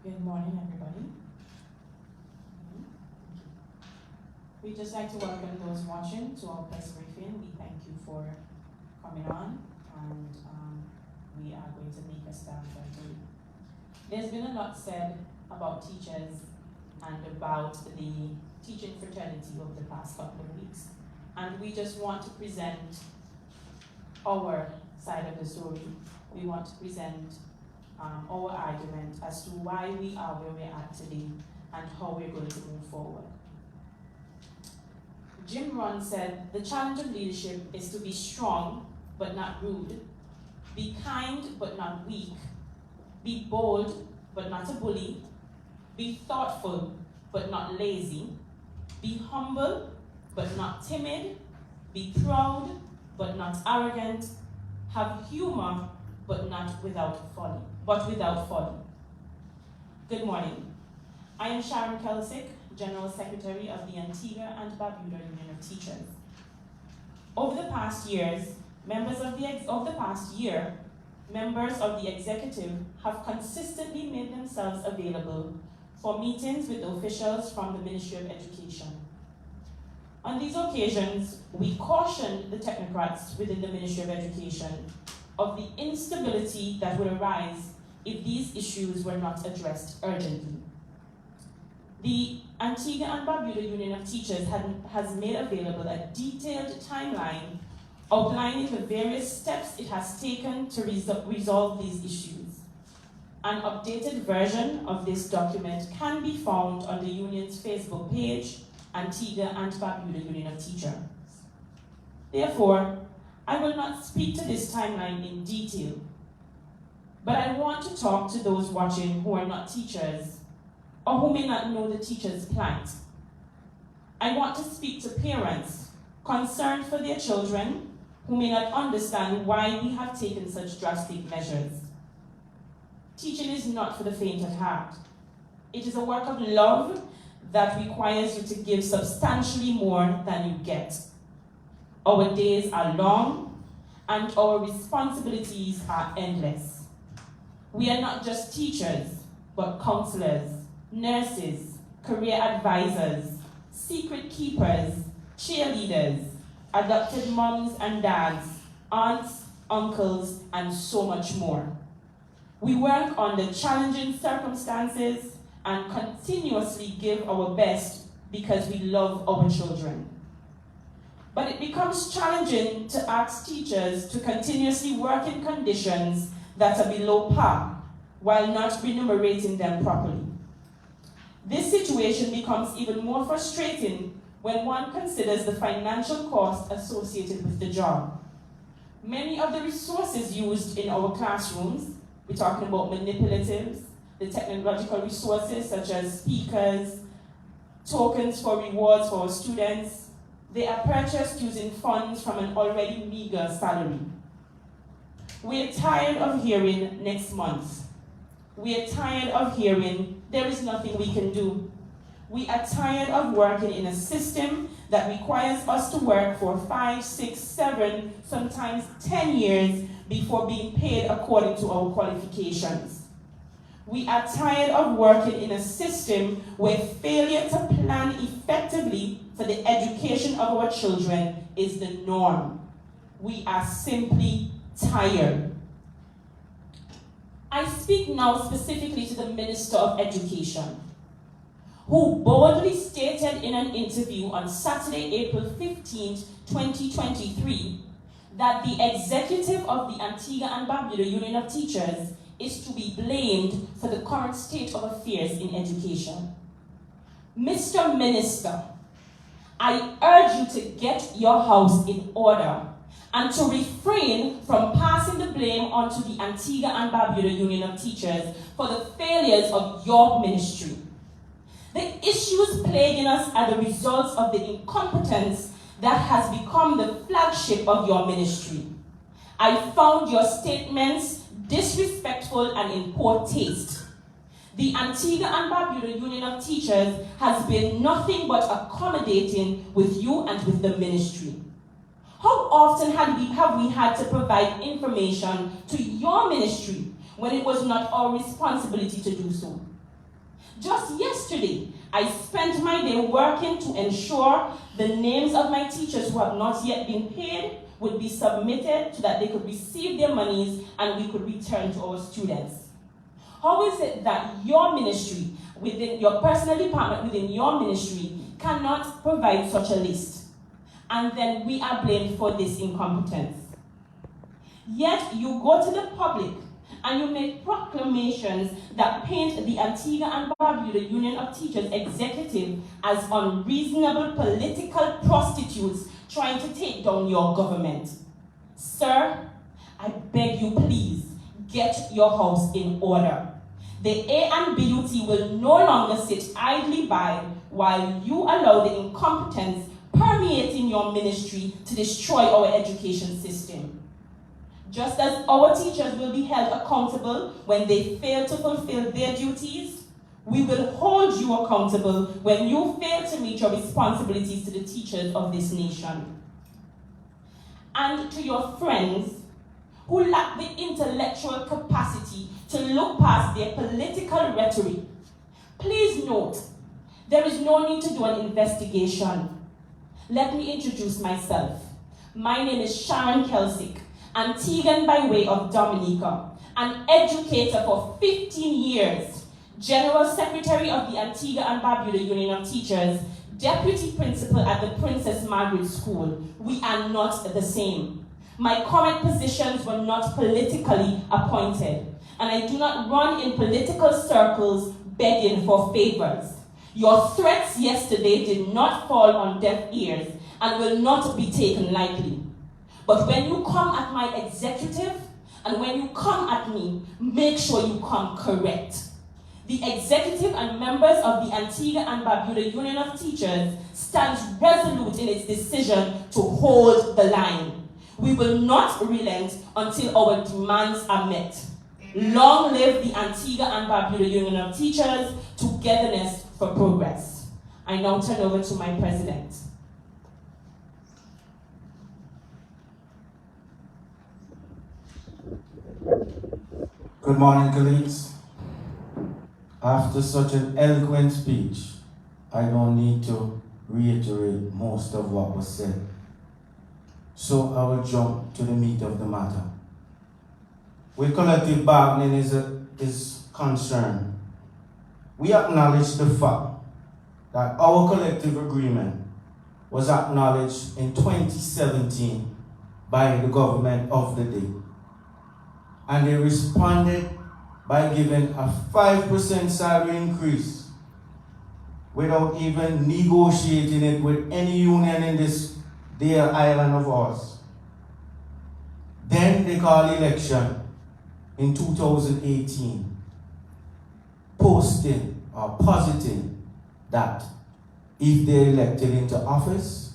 Good morning, everybody. We'd just like to welcome those watching to our press briefing. We thank you for coming on, and we are going to make a stand for you. There's been a lot said about teachers and about the teaching fraternity over the past couple of weeks, and we just want to present our side of the story. We want to present our argument as to why we are where we're at today and how we're going to move forward. Jim Rohn said, "The challenge of leadership is to be strong but not rude, be kind but not weak, be bold but not a bully, be thoughtful but not lazy, be humble but not timid, be proud but not arrogant, have humor but without folly. Good morning. I am Sharon Kelsick, General Secretary of the Antigua and Barbuda Union of Teachers. Over the past years, members of the executive have consistently made themselves available for meetings with officials from the Ministry of Education. On these occasions, we cautioned the technocrats within the Ministry of Education of the instability that would arise if these issues were not addressed urgently. The Antigua and Barbuda Union of Teachers has made available a detailed timeline outlining the various steps it has taken to resolve these issues. An updated version of this document can be found on the union's Facebook page, Antigua and Barbuda Union of Teachers. Therefore, I will not speak to this timeline in detail, but I want to talk to those watching who are not teachers or who may not know the teacher's plight. I want to speak to parents concerned for their children who may not understand why we have taken such drastic measures. Teaching is not for the faint of heart. It is a work of love that requires you to give substantially more than you get. Our days are long, and our responsibilities are endless. We are not just teachers, but counselors, nurses, career advisors, secret keepers, cheerleaders, adopted moms and dads, aunts, uncles, and so much more. We work under challenging circumstances and continuously give our best because we love our children. But it becomes challenging to ask teachers to continuously work in conditions that are below par while not remunerating them properly. This situation becomes even more frustrating when one considers the financial cost associated with the job. Many of the resources used in our classrooms, we're talking about manipulatives, the technological resources such as speakers, tokens for rewards for our students, they are purchased using funds from an already meager salary. We are tired of hearing next month. We are tired of hearing there is nothing we can do. We are tired of working in a system that requires us to work for 5, 6, 7, sometimes 10 years before being paid according to our qualifications. We are tired of working in a system where failure to plan effectively for the education of our children is the norm. We are simply tired. I speak now specifically to the Minister of Education, who boldly stated in an interview on Saturday, April 15, 2023, that the executive of the Antigua and Barbuda Union of Teachers is to be blamed for the current state of affairs in education. Mr. Minister, I urge you to get your house in order and to refrain from passing the blame onto the Antigua and Barbuda Union of Teachers for the failures of your ministry. The issues plaguing us are the results of the incompetence that has become the flagship of your ministry. I found your statements disrespectful and in poor taste. The Antigua and Barbuda Union of Teachers has been nothing but accommodating with you and with the ministry. How often have we had to provide information to your ministry when it was not our responsibility to do so? Just yesterday, I spent my day working to ensure the names of my teachers who have not yet been paid would be submitted so that they could receive their monies and we could return to our students. How is it that your ministry, within your personal department within your ministry, cannot provide such a list? And then we are blamed for this incompetence. Yet you go to the public and you make proclamations that paint the Antigua and Barbuda Union of Teachers executive as unreasonable political prostitutes trying to take down your government. Sir, I beg you please, get your house in order. The A&BUT will no longer sit idly by while you allow the incompetence permeating your ministry to destroy our education system. Just as our teachers will be held accountable when they fail to fulfill their duties, we will hold you accountable when you fail to meet your responsibilities to the teachers of this nation. And to your friends who lack the intellectual capacity to look past their political rhetoric, please note, there is no need to do an investigation. Let me introduce myself. My name is Sharon Kelsick, Antiguan by way of Dominica, an educator for 15 years, General Secretary of the Antigua and Barbuda Union of Teachers, Deputy Principal at the Princess Margaret School. We are not the same. My current positions were not politically appointed, and I do not run in political circles begging for favors. Your threats yesterday did not fall on deaf ears and will not be taken lightly. But when you come at my executive, and when you come at me, make sure you come correct. The executive and members of the Antigua and Barbuda Union of Teachers stands resolute in its decision to hold the line. We will not relent until our demands are met. Long live the Antigua and Barbuda Union of Teachers, togetherness for progress. I now turn over to my president. Good morning, colleagues. After such an eloquent speech, I don't need to reiterate most of what was said. So I will jump to the meat of the matter. Where collective bargaining is concerned, we acknowledge the fact that our collective agreement was acknowledged in 2017 by the government of the day. And they responded by giving a 5% salary increase without even negotiating it with any union in this dear island of ours. Then they called election in 2018, posting or positing that if they're elected into office,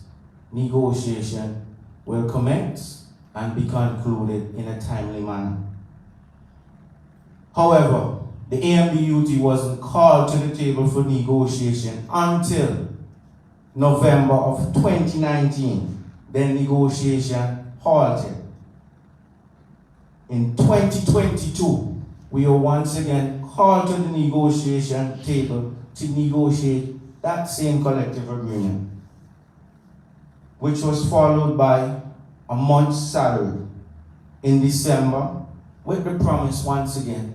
negotiation will commence and be concluded in a timely manner. However, the A&BUT wasn't called to the table for negotiation until November of 2019. Then negotiation halted. In 2022, we were once again called to the negotiation table to negotiate that same collective agreement, which was followed by a month's salary in December, with the promise once again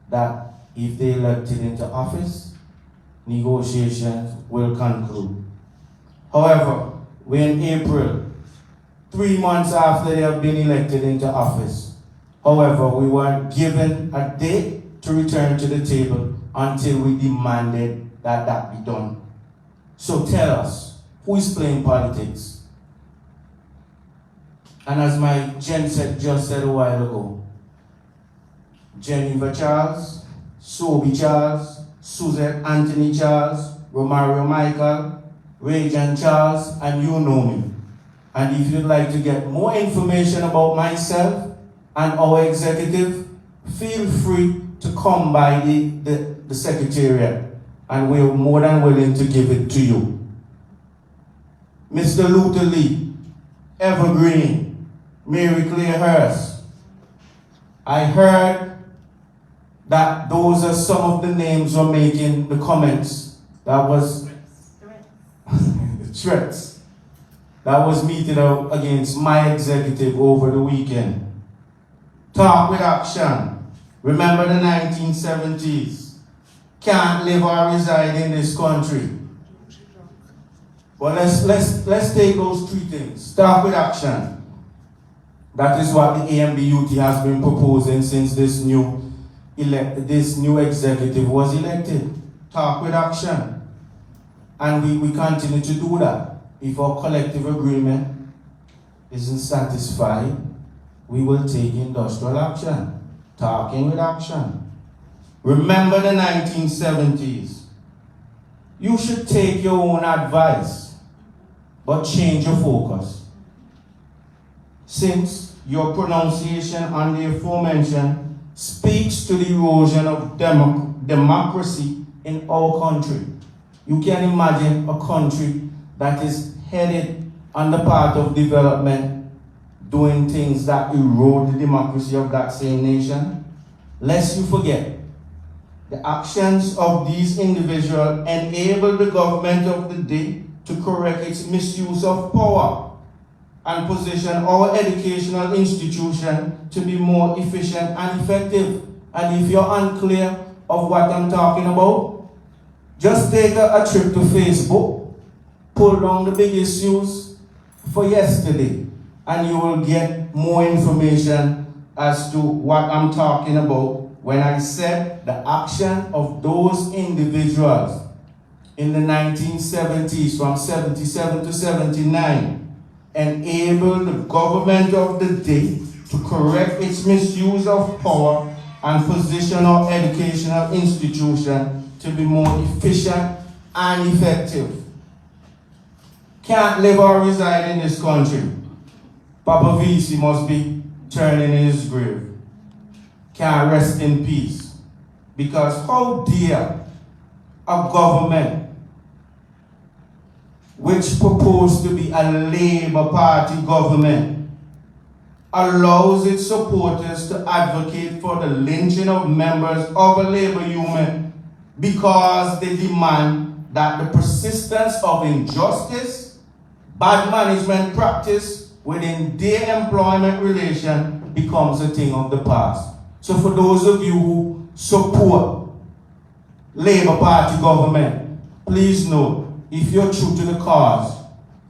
that if they elected into office, negotiations will conclude. However, we're in April, 3 months after they have been elected into office. However, we weren't given a date to return to the table until we demanded that that be done. So tell us, who is playing politics? And as my Jen just said a while ago, Geneva Charles, Sobi Charles, Suzette Anthony Charles, Romario Michael, Rajan Charles, and you know me. And if you'd like to get more information about myself and our executive, feel free to come by the secretariat, and we're more than willing to give it to you. Mr. Luther Lee, Evergreen, Mary Claire Hurst, I heard that those are some of the names were making the comments. That was threats that was meted out against my executive over the weekend. Talk with action. Remember the 1970s. Can't live or reside in this country. Well, let's take those three things. Talk with action. That is what the A&BUT has been proposing since this new executive was elected. Talk with action. And we continue to do that. If our collective agreement isn't satisfied, we will take industrial action. Talking with action. Remember the 1970s. You should take your own advice, but change your focus. Since your pronunciation on the aforementioned speaks to the erosion of democracy in our country, you can imagine a country that is headed on the path of development doing things that erode the democracy of that same nation. Lest you forget, the actions of these individuals enable the government of the day to correct its misuse of power and position our educational institution to be more efficient and effective. And if you're unclear of what I'm talking about, just take a trip to Facebook, pull down the big issues for yesterday, and you will get more information as to what I'm talking about when I said the action of those individuals in the 1970s, from 77 to 79, enabled the government of the day to correct its misuse of power and position our educational institution to be more efficient and effective. Can't live or reside in this country. Papa VC must be turning in his grave. Can't rest in peace. Because how dare a government which proposed to be a Labour Party government allows its supporters to advocate for the lynching of members of a Labour union because they demand that the persistence of injustice, bad management practice within their employment relation becomes a thing of the past. So for those of you who support Labour Party government, please know, if you're true to the cause,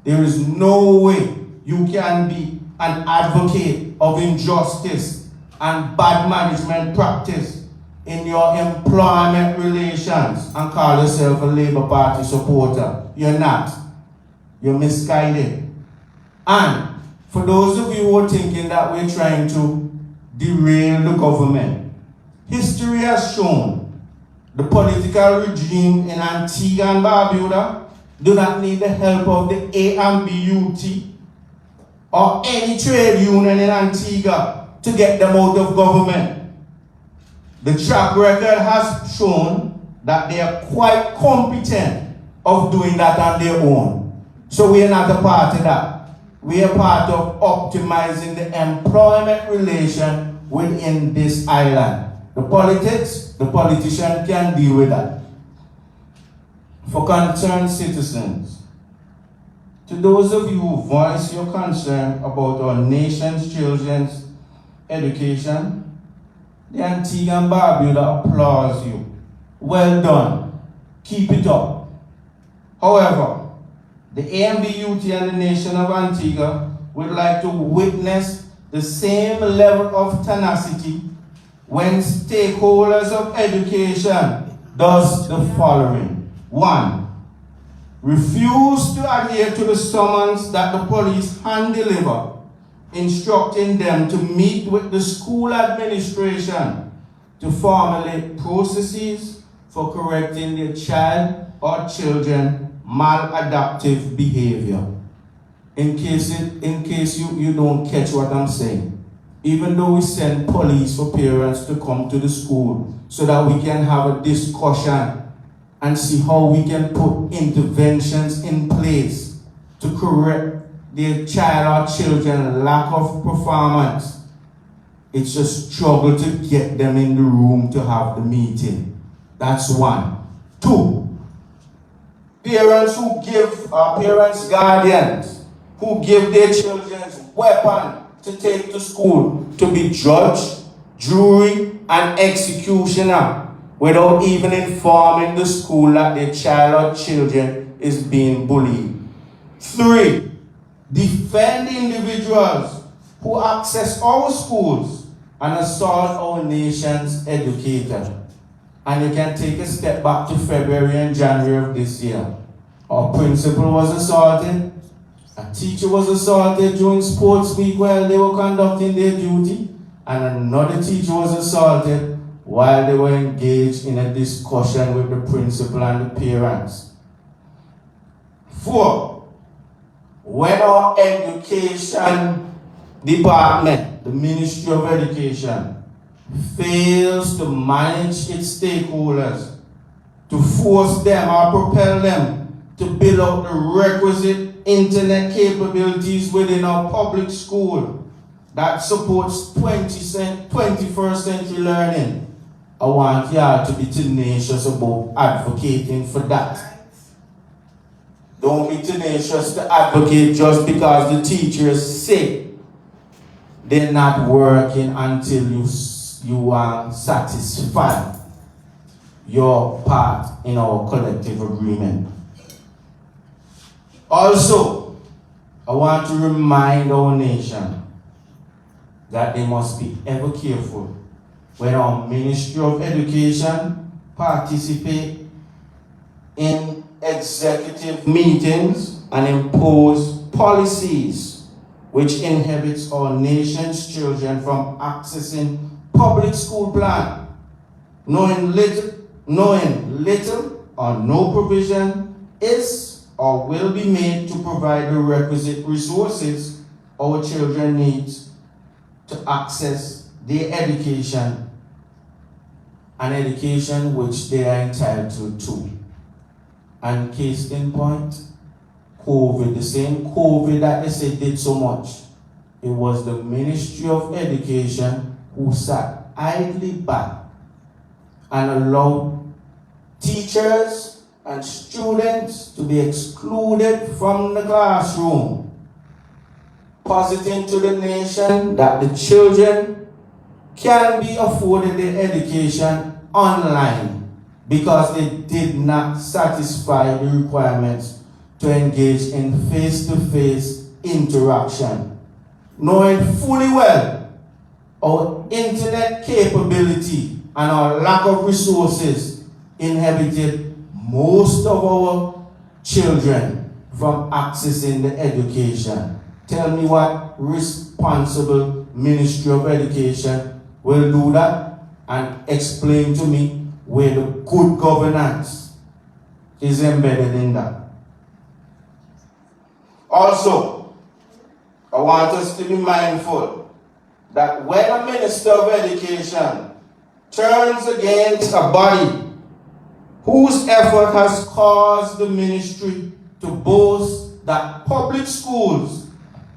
there is no way you can be an advocate of injustice and bad management practice in your employment relations and call yourself a Labour Party supporter. You're not. You're misguided. And for those of you who are thinking that we're trying to derail the government, history has shown the political regime in Antigua and Barbuda do not need the help of the A&BUT or any trade union in Antigua to get them out of government. The track record has shown that they are quite competent of doing that on their own. So we are not a part of that. We are part of optimizing the employment relation within this island. The politics, the politician can deal with that. For concerned citizens, to those of you who voice your concern about our nation's children's education, the Antigua and Barbuda applauds you. Well done. Keep it up. However, the A&BUT and the nation of Antigua would like to witness the same level of tenacity when stakeholders of education does the following. 1. Refuse to adhere to the summons that the police hand deliver, instructing them to meet with the school administration to formulate processes for correcting their child or children maladaptive behavior. In case you don't catch what I'm saying, even though we send police for parents to come to the school so that we can have a discussion and see how we can put interventions in place to correct their child or children's lack of performance, It's a struggle to get them in the room to have the meeting. That's one. Two, parents, guardians, who give their children weapon to take to school to be judge, jury, and executioner without even informing the school that their child or children is being bullied. Three, defend individuals who access our schools and assault our nation's educators. And you can take a step back to February and January of this year. Our principal was assaulted, a teacher was assaulted during sports week while they were conducting their duty, and another teacher was assaulted while they were engaged in a discussion with the principal and the parents. 4, when our education department, the Ministry of Education, fails to manage its stakeholders, to force them or propel them to build out the requisite internet capabilities within our public school that supports 21st century learning, I want y'all to be tenacious about advocating for that. Don't be tenacious to advocate just because the teacher is sick. They're not working until you are satisfied your part in our collective agreement. Also, I want to remind our nation that they must be ever careful when our Ministry of Education participate in executive meetings and impose policies which inhibits our nation's children from accessing public school plan, knowing little or no provision is or will be made to provide the requisite resources our children need to access their education, an education which they are entitled to. And case in point, COVID, the same COVID that they said did so much. It was the Ministry of Education who sat idly back and allowed teachers and students to be excluded from the classroom, positing to the nation that the children can be afforded their education online because they did not satisfy the requirements to engage in face-to-face interaction, knowing fully well our internet capability and our lack of resources inhibited most of our children from accessing the education. Tell me what responsible Ministry of Education will do that, and explain to me where the good governance is embedded in that. Also, I want us to be mindful that when a Minister of Education turns against a body whose effort has caused the ministry to boast that public schools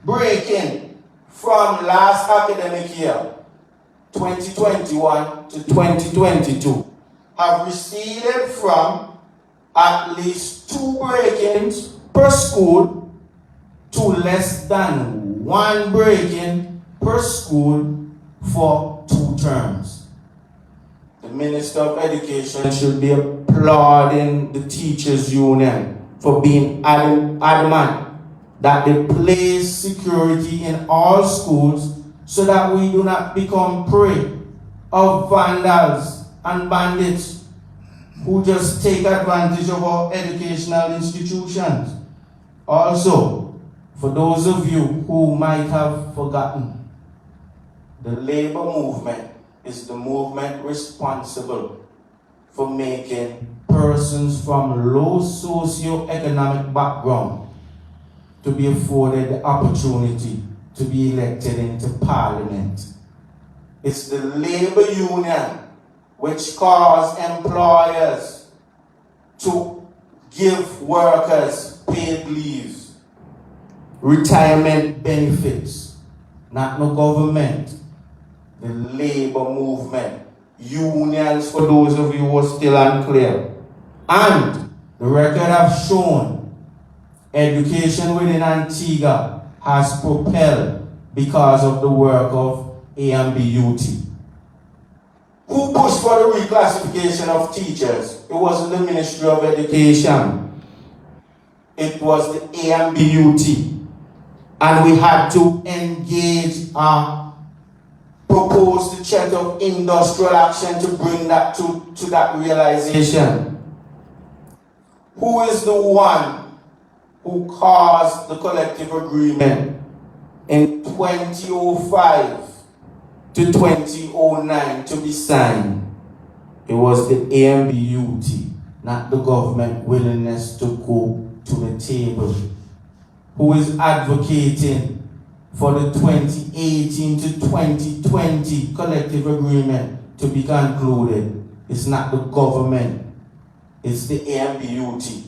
breaking from last academic year, 2021 to 2022, have receded from at least 2 break-ins per school to less than 1 break-in per school for 2 terms. The Minister of Education should be applauding the teachers' union for being adamant that they place security in all schools so that we do not become prey of vandals and bandits who just take advantage of our educational institutions. Also, for those of you who might have forgotten, the labor movement is the movement responsible for making persons from low socio-economic background to be afforded the opportunity to be elected into parliament. It's the labor union which caused employers to give workers paid leaves, retirement benefits, not no government. the labor movement. Unions, for those of you who are still unclear. And the record has shown education within Antigua has propelled because of the work of A&BUT. Who pushed for the reclassification of teachers? It wasn't the Ministry of Education. It was the A&BUT. And we had to engage propose the threat of industrial action to bring that to that realization. Who is the one who caused the collective agreement in 2005 to 2009 to be signed? It was the A&BUT, not the government willingness to go to the table. Who is advocating for the 2018 to 2020 collective agreement to be concluded? It's not the government, it's the A&BUT.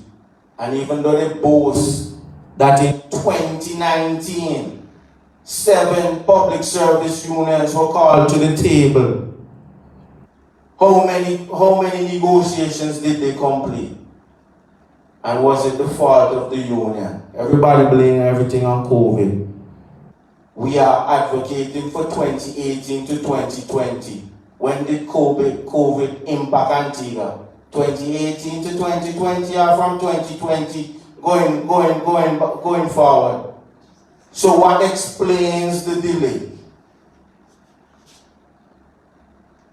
And even though they boast that in 2019, 7 public service unions were called to the table, how many negotiations did they complete? And was it the fault of the union? Everybody blaming everything on COVID. We are advocating for 2018 to 2020. When did COVID impact Antigua? 2018 to 2020 or from 2020 going forward? So what explains the delay?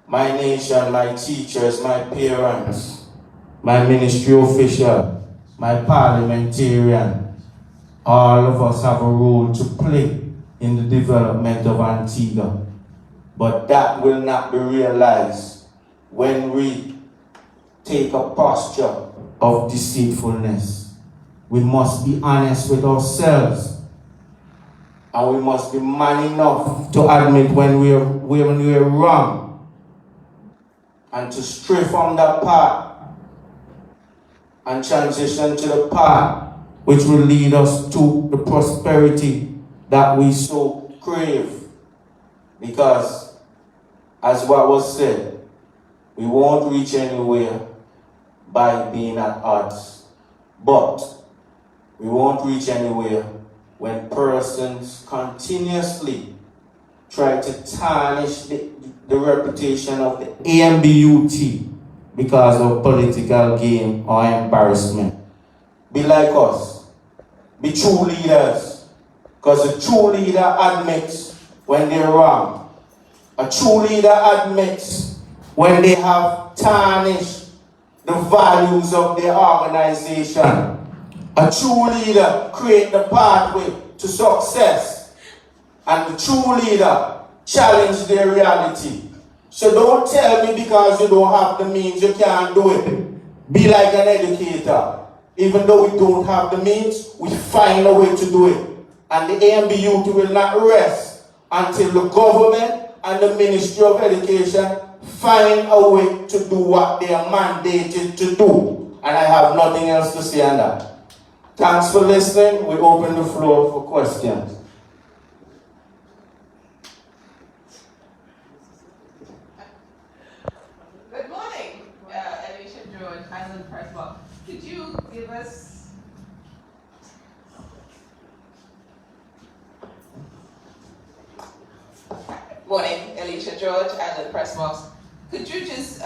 My nation, my teachers, my parents, my ministry official, my parliamentarian, all of us have a role to play in the development of Antigua. But that will not be realized when we take a posture of deceitfulness. We must be honest with ourselves, and we must be man enough to admit when we are wrong, and to stray from that path and transition to the path which will lead us to the prosperity that we so crave. Because, as what was said, we won't reach anywhere by being at odds. But we won't reach anywhere when persons continuously try to tarnish the reputation of the A&BUT because of political gain or embarrassment. Be like us. Be true leaders. Because a true leader admits when they're wrong. A true leader admits when they have tarnished the values of their organization. A true leader creates the pathway to success. And the true leader challenges their reality. So don't tell me because you don't have the means you can't do it. Be like an educator. Even though we don't have the means, we find a way to do it. And the A&BUT will not rest until the government and the Ministry of Education find a way to do what they are mandated to do. And I have nothing else to say on that. Thanks for listening. We open the floor for questions. Good morning, Alicia George, Highland Press Box. Could you give us Morning, Alicia George, Highland Press Box. Could you just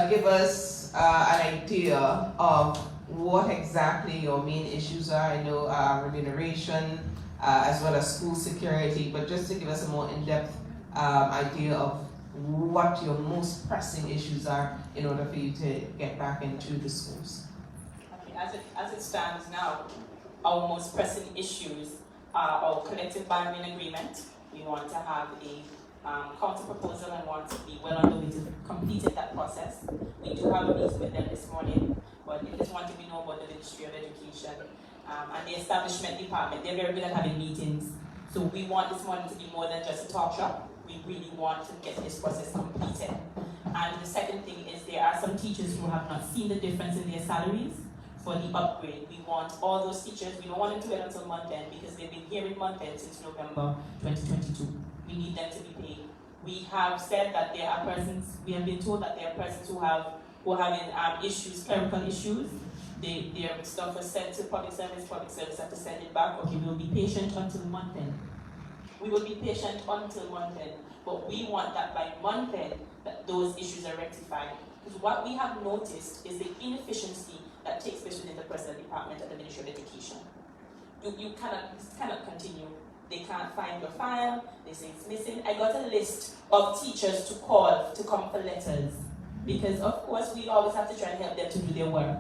give us an idea of what exactly your main issues are? I know remuneration as well as school security, but just to give us a more in-depth idea of what your most pressing issues are in order for you to get back into the schools. Okay, as it stands now, our most pressing issues are our collective bargaining agreement. We want to have a counter proposal and want to be well on the way to completing that process. We do have a meeting with them this morning, but they just want to know about the Ministry of Education and the establishment department. They're very good at having meetings, so we want this morning to be more than just a talk shop. We really want to get this process completed. And the second thing is there are some teachers who have not seen the difference in their salaries for the upgrade. We want all those teachers, we don't want them to wait until month end because they've been here in month end since November 2022. We need them to be paid We have said that there are persons, we have been told that there are persons who are having issues, clerical issues. Their stuff was sent to public service have to send it back. Okay, we will be patient until month end. We will be patient until month end, but we want that by month end, that those issues are rectified. Because what we have noticed is the inefficiency that takes place within the personnel department at the Ministry of Education. This cannot continue. They can't find your file, they say it's missing. I got a list of teachers to call to come for letters, because of course we always have to try and help them to do their work.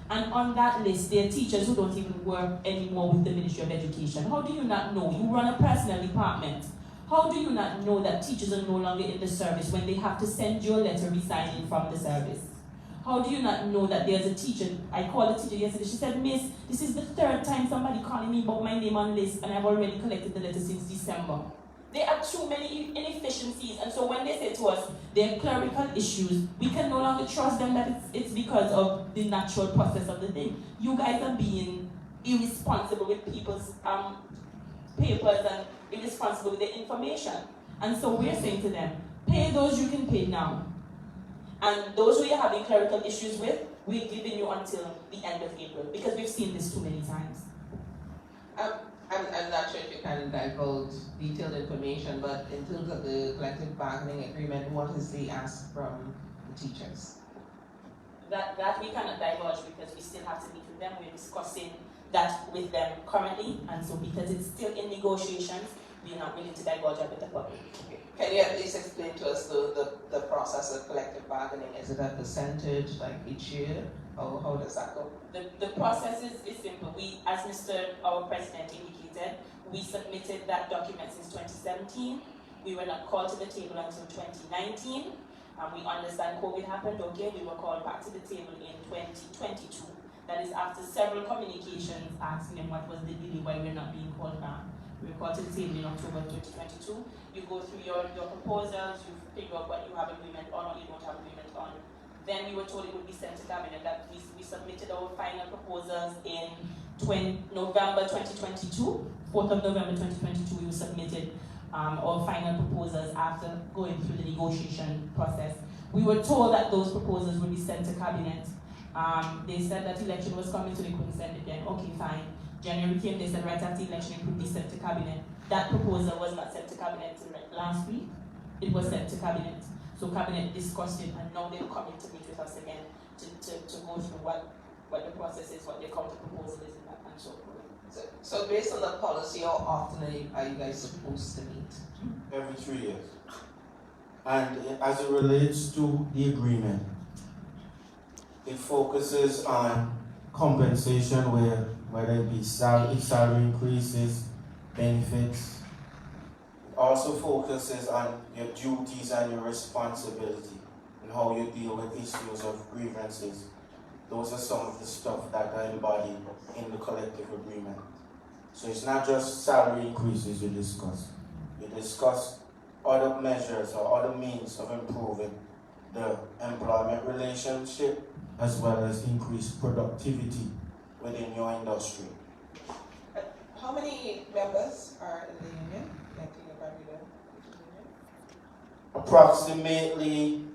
And on that list, there are teachers who don't even work anymore with the Ministry of Education. How do you not know? You run a personnel department. How do you not know that teachers are no longer in the service when they have to send you a letter resigning from the service? How do you not know that there's a teacher? I called a teacher yesterday. She said, "Miss, this is the third time somebody calling me about my name on list, and I've already collected the letter since December." There are too many inefficiencies, and so when they say to us there are clerical issues, we can no longer trust them that it's because of the natural process of the thing. You guys are being irresponsible with people's papers and irresponsible with the information. And so we're saying to them, pay those you can pay now. And those who you're having clerical issues with, we're giving you until the end of April, because we've seen this too many times. I'm not sure if you can divulge detailed information, but in terms of the collective bargaining agreement, what is the ask from the teachers? That we cannot divulge because we still have to meet with them. We're discussing that with them currently, and so because it's still in negotiations, we're not willing to divulge it with the public. Okay. Can you at least explain to us the process of collective bargaining? Is it a percentage like each year? Or how does that go? The process is simple. We, as our president indicated, we submitted that document since 2017. We were not called to the table until 2019. We understand COVID happened, okay, we were called back to the table in 2022. That is after several communications asking them what was the delay, why we're not being called back. We were called to the table in October 2022. You go through your proposals, you figure out what you have agreement on or you don't have agreement on. Then we were told it would be sent to cabinet. That we submitted our final proposals in November 2022. 4th of November 2022, we submitted our final proposals after going through the negotiation process. We were told that those proposals would be sent to cabinet. They said that election was coming, so they couldn't send it then. Okay, fine. January came, they said right after election it could be sent to cabinet. That proposal was not sent to cabinet last week. It was sent to cabinet. So cabinet discussed it, and now they're coming to meet with us again to go through what the process is, what their counter proposal is, and so forth. So based on the policy, how often are you guys supposed to meet? Every 3 years. And as it relates to the agreement, it focuses on compensation, whether it be salary increases, benefits. It also focuses on your duties and your responsibility and how you deal with issues of grievances. Those are some of the stuff that are embodied in the collective agreement. So it's not just salary increases you discuss. You discuss other measures or other means of improving the employment relationship as well as increased productivity within your industry. How many members are in the union? Antigua Barbuda union? Approximately,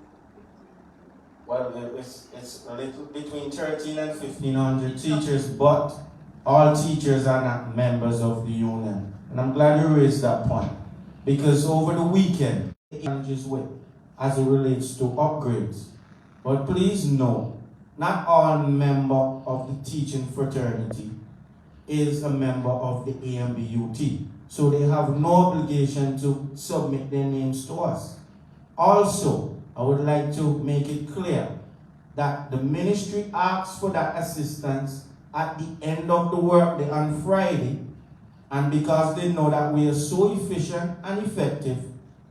well, it's a little between 13 and 1,500 teachers, but all teachers are not members of the union. And I'm glad you raised that point, because over the weekend, the challenges with as it relates to upgrades. But please know, not all member of the teaching fraternity is a member of the A&BUT. So they have no obligation to submit their names to us. Also, I would like to make it clear that the ministry asks for that assistance at the end of the workday on Friday, and because they know that we are so efficient and effective,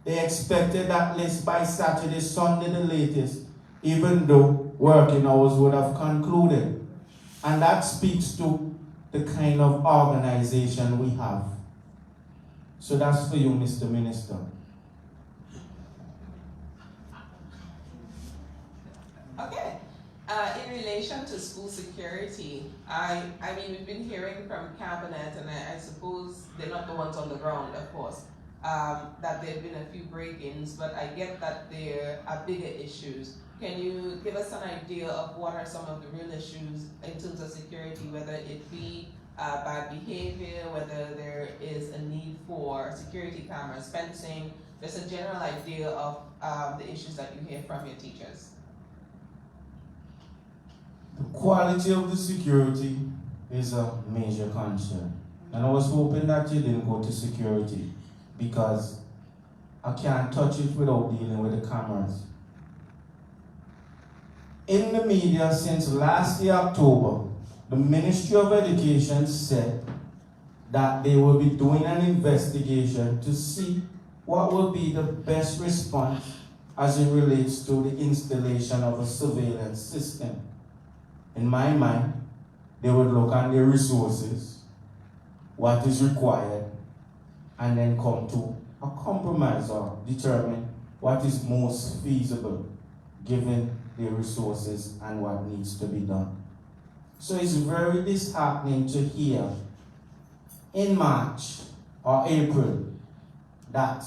they expected that list by Saturday, Sunday the latest, even though working hours would have concluded. And that speaks to the kind of organization we have. So that's for you, Mr. Minister. Okay. In relation to school security, I mean, we've been hearing from cabinet, and I suppose they're not the ones on the ground, of course, that there have been a few break-ins, but I get that there are bigger issues. Can you give us an idea of what are some of the real issues in terms of security, whether it be bad behavior, whether there is a need for security cameras, fencing, just a general idea of the issues that you hear from your teachers? The quality of the security is a major concern. And I was hoping that you didn't go to security, because I can't touch it without dealing with the cameras. In the media since last year, October, the Ministry of Education said that they will be doing an investigation to see what will be the best response as it relates to the installation of a surveillance system. In my mind, they would look at their resources, what is required, and then come to a compromise or determine what is most feasible given their resources and what needs to be done. So it's very disheartening to hear in March or April that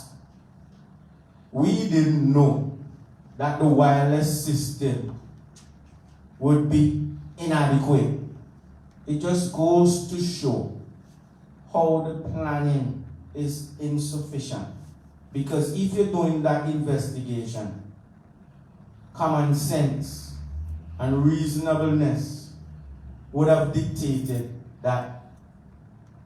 we didn't know that the wireless system would be inadequate. It just goes to show how the planning is insufficient. Because if you're doing that investigation, common sense and reasonableness would have dictated that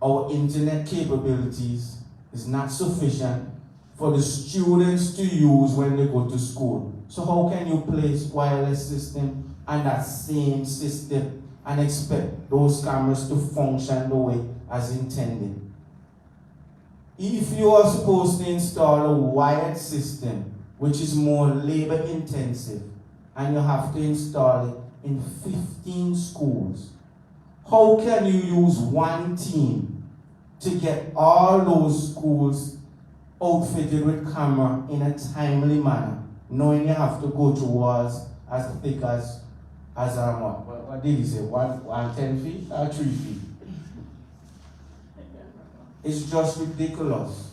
our internet capabilities is not sufficient for the students to use when they go to school. So how can you place wireless system and that same system and expect those cameras to function the way as intended? If you are supposed to install a wired system, which is more labor intensive, and you have to install it in 15 schools, how can you use one team to get all those schools outfitted with camera in a timely manner, knowing you have to go through walls as thick as what did he say, 110 feet or 3 feet? It's just ridiculous.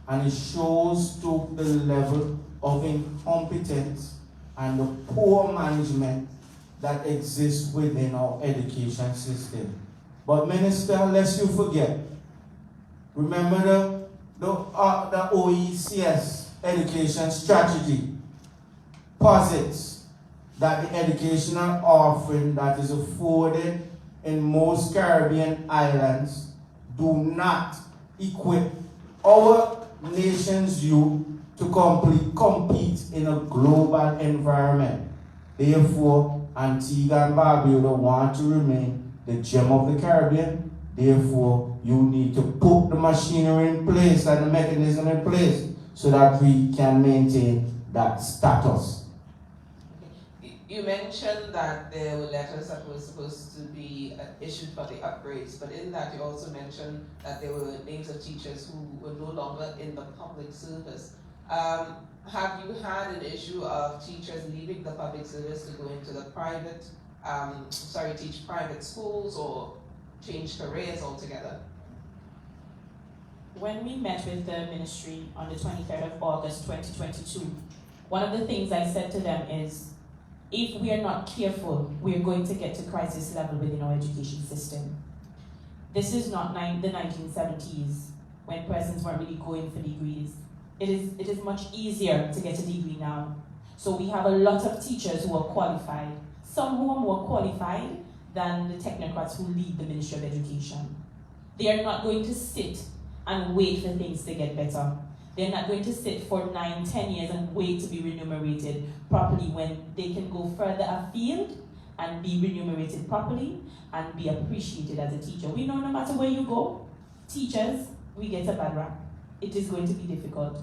And it shows to the level of incompetence and the poor management that exists within our education system. But Minister, lest you forget, remember the OECS education strategy posits that the educational offering that is afforded in most Caribbean islands do not equip our nation's youth to compete in a global environment. Therefore, Antigua and Barbuda want to remain the gem of the Caribbean. Therefore, you need to put the machinery in place and the mechanism in place so that we can maintain that status. You mentioned that there were letters that were supposed to be issued for the upgrades, but in that you also mentioned that there were names of teachers who were no longer in the public service. Have you had an issue of teachers leaving the public service to go into the private, teach private schools or change careers altogether? When we met with the ministry on the 23rd of August 2022, one of the things I said to them is, if we are not careful, we are going to get to crisis level within our education system. This is not the 1970s, when persons weren't really going for degrees. It is much easier to get a degree now. So we have a lot of teachers who are qualified, some who are more qualified than the technocrats who lead the Ministry of Education. They are not going to sit and wait for things to get better. They're not going to sit for 9-10 years and wait to be remunerated properly when they can go further afield and be remunerated properly and be appreciated as a teacher. We know no matter where you go, teachers, we get a bad rap. It is going to be difficult.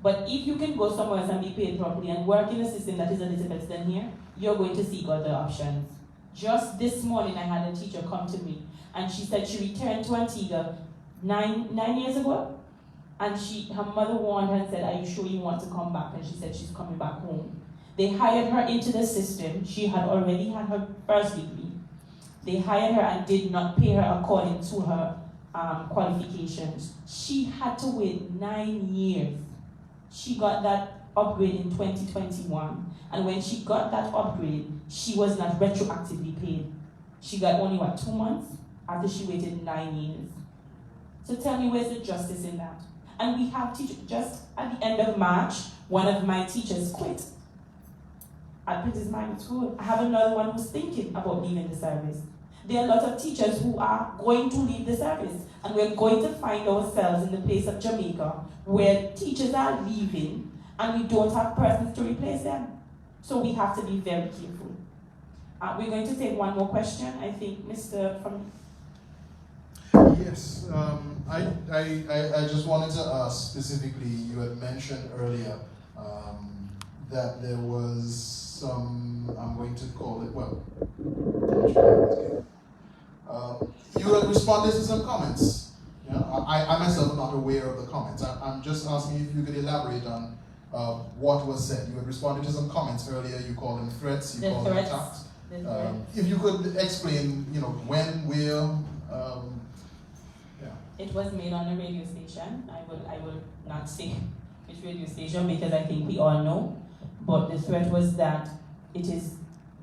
But if you can go somewhere else and be paid properly and work in a system that is a little better than here, you're going to seek other options. Just this morning, I had a teacher come to me and she said she returned to Antigua nine years ago. And her mother warned her and said, "Are you sure you want to come back?" And she said she's coming back home. They hired her into the system. She had already had her first degree. They hired her and did not pay her according to her qualifications. She had to wait 9 years. She got that upgrade in 2021, and when she got that upgrade, she was not retroactively paid. She got only 2 months after she waited 9 years. So tell me, where's the justice in that? And we have teachers. Just at the end of March, one of my teachers quit at British Mining School. I have another one who's thinking about leaving the service. There are a lot of teachers who are going to leave the service, and we're going to find ourselves in the place of Jamaica where teachers are leaving and we don't have persons to replace them. So we have to be very careful. We're going to take one more question. I think Mr. from... Yes, I just wanted to ask specifically, you had mentioned earlier that there was some, I'm going to call it, well, you had responded to some comments. You know, I myself am not aware of the comments. I'm just asking if you could elaborate on what was said. You had responded to some comments earlier, you called them threats, you called them attacks. If you could explain, you know, when, where, It was made on the radio station. I will not say which radio station because I think we all know. But the threat was that it is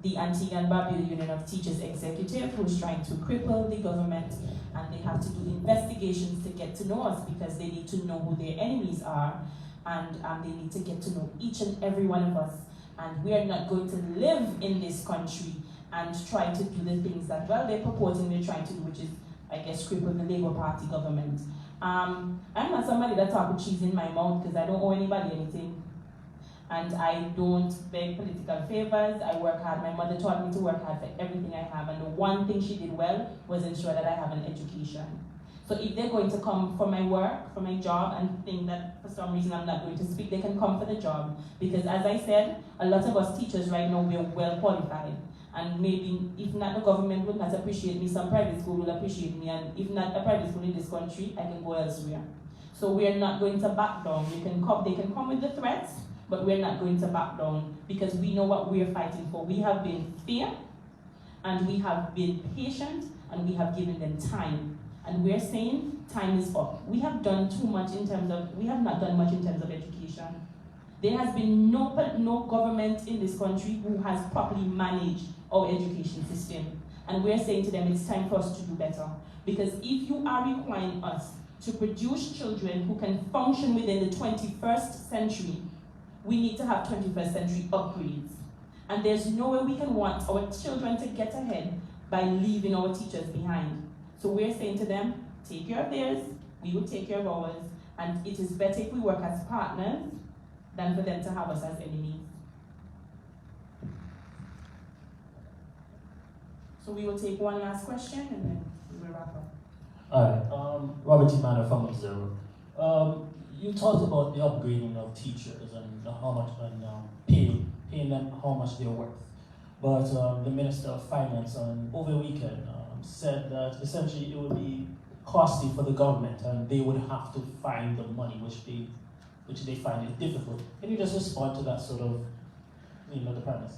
the Antigua and Barbuda Union of Teachers Executive who's trying to cripple the government, and they have to do investigations to get to know us because they need to know who their enemies are, and they need to get to know each and every one of us. And we are not going to live in this country and try to do the things that, well, they're purporting they're trying to do, which is, I guess, cripple the Labour Party government. I'm not somebody that talks with cheese in my mouth because I don't owe anybody anything. And I don't beg political favors. I work hard. My mother taught me to work hard for everything I have. And the one thing she did well was ensure that I have an education. So if they're going to come for my work, for my job, and think that for some reason I'm not going to speak, they can come for the job. Because as I said, a lot of us teachers right now, we're well qualified. And maybe, if not the government will not appreciate me, some private school will appreciate me. And if not a private school in this country, I can go elsewhere. So we're not going to back down. They can come with the threats, but we're not going to back down because we know what we're fighting for. We have been fair, and we have been patient, and we have given them time. And we're saying time is up. We have done too much in terms of, we have not done much in terms of education. There has been no government in this country who has properly managed our education system. And we're saying to them, it's time for us to do better. Because if you are requiring us to produce children who can function within the 21st century, we need to have 21st century upgrades. And there's no way we can want our children to get ahead by leaving our teachers behind. So we're saying to them, take care of theirs, we will take care of ours, and it is better if we work as partners than for them to have us as enemies. So we will take one last question and then we will wrap up. Alright, Robert T. Manor from Observer. You talked about the upgrading of teachers and how much, and paying them how much they're worth. But the Minister of Finance over the weekend said that essentially it would be costly for the government and they would have to find the money, which they find it difficult. Can you just respond to that sort of, the premise?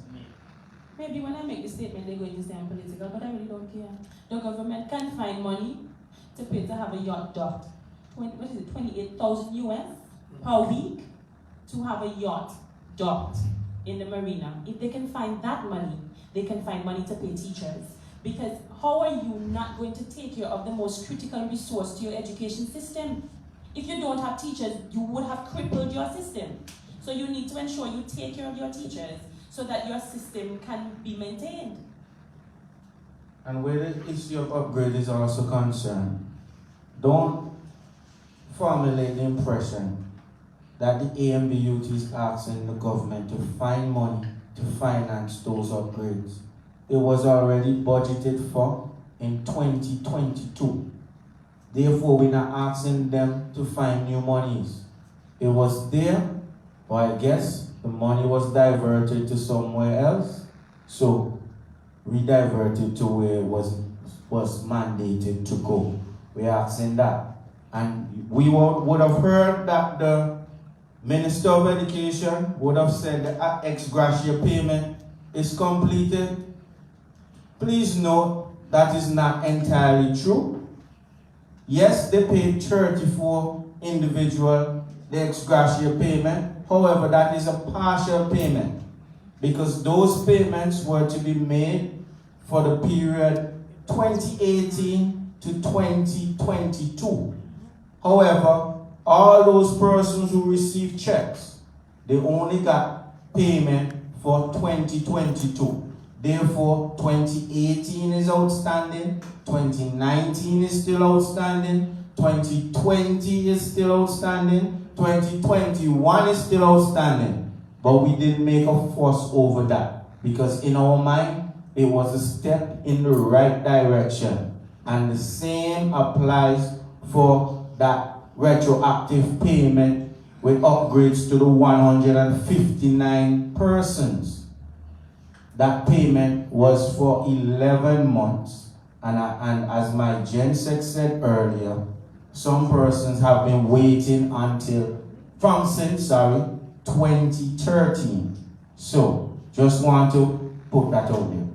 Maybe when I make the statement, they're going to say I'm political, but I really don't care. The government can find money to pay to have a yacht docked. 28,000 US per week to have a yacht docked in the marina. If they can find that money, they can find money to pay teachers. Because how are you not going to take care of the most critical resource to your education system? If you don't have teachers, you would have crippled your system. So you need to ensure you take care of your teachers so that your system can be maintained. And where the issue of upgrade is also concerned, don't formulate the impression that the A&BUT is asking the government to find money to finance those upgrades. It was already budgeted for in 2022. Therefore, we're not asking them to find new monies. It was there, but I guess the money was diverted to somewhere else. So, we diverted to where it was mandated to go. We're asking that. And we would have heard that the Minister of Education would have said the ex gratia payment is completed. Please note that is not entirely true. Yes, they paid 34 individual the ex gratia payment. However, that is a partial payment because those payments were to be made for the period 2018 to 2022. However, all those persons who received checks, they only got payment for 2022. Therefore, 2018 is outstanding, 2019 is still outstanding, 2020 is still outstanding, 2021 is still outstanding. But we didn't make a fuss over that because in our mind, it was a step in the right direction. And the same applies for that retroactive payment with upgrades to the 159 persons. That payment was for 11 months. And as my GenSec said earlier, some persons have been waiting since 2013. So, just want to put that out there.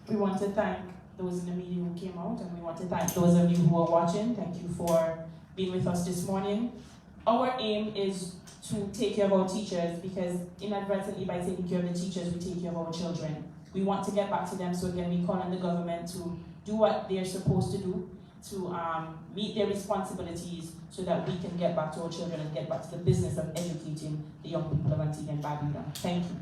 We want to thank those in the media who came out, and we want to thank those of you who are watching. Thank you for being with us this morning. Our aim is to take care of our teachers because inadvertently by taking care of the teachers, we take care of our children. We want to get back to them, so again, we call on the government to do what they're supposed to do, to meet their responsibilities so that we can get back to our children and get back to the business of educating the young people of Antigua and Barbuda. Thank you.